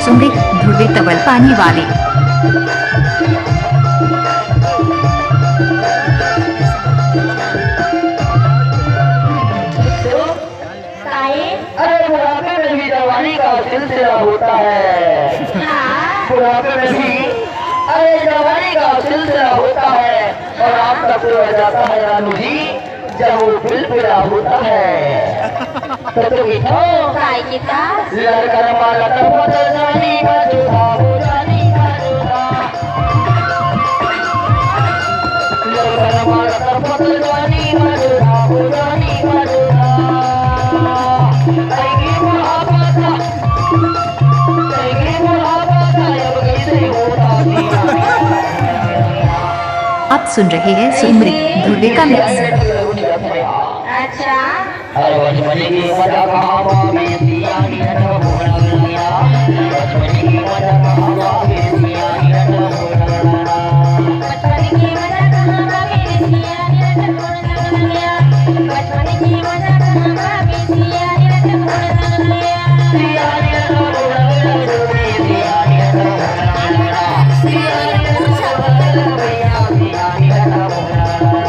सुमृत ध्रुवे तवल पानी वाले। अरे बुढ़ापे में भी जवानी का सिलसिला होता है। बुढ़ापे में भी अरे जवानी का सिलसिला होता है और आपका पूरा जाता है रानू जी जब वो बिलबिला होता है। तो तुम काय kita लड़का माला तो बदल जानी का जोधा हो जानी का जोधा। लड़का माला तो बदल जानी का जोधा हो जानी का जोधा। आएगी बुढ़ापा अब कैसे होता आप सुन रहे हैं सुमृत ध्रुवे का मिक्स। अच्छा अरे बचपन की मजा कहाँ में सिया नियत भोला गया। बचपन की मजा कहाँ में सिया नियत भोला गया। बचपन की मजा कहाँ मेरे सिया निरत भोला गया। बचपन की मजा कहाँ मेरे सिया निरत भोला गया। सिया नियत भोला गया। सिया नियत भोला गया। सिया नियत भोला गया।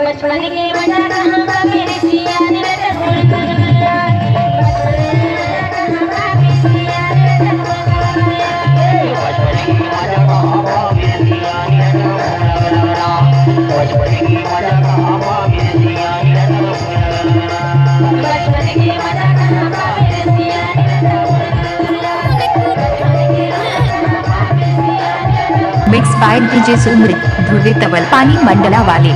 बचपन की मजा कहाँ मेरे सिया निरत भोला गया। बचपन की मजा कहाँ मेरे सिया निरत भोला गया। बचपन की मजा कहाँ में सिया नियत भोला गया। बचपन की मजा कहाँ मेरे सिया निरत भोला गया। मिक्स बाय डीजे सुमृत ध्रुवे तवल पानी मंडला वाले।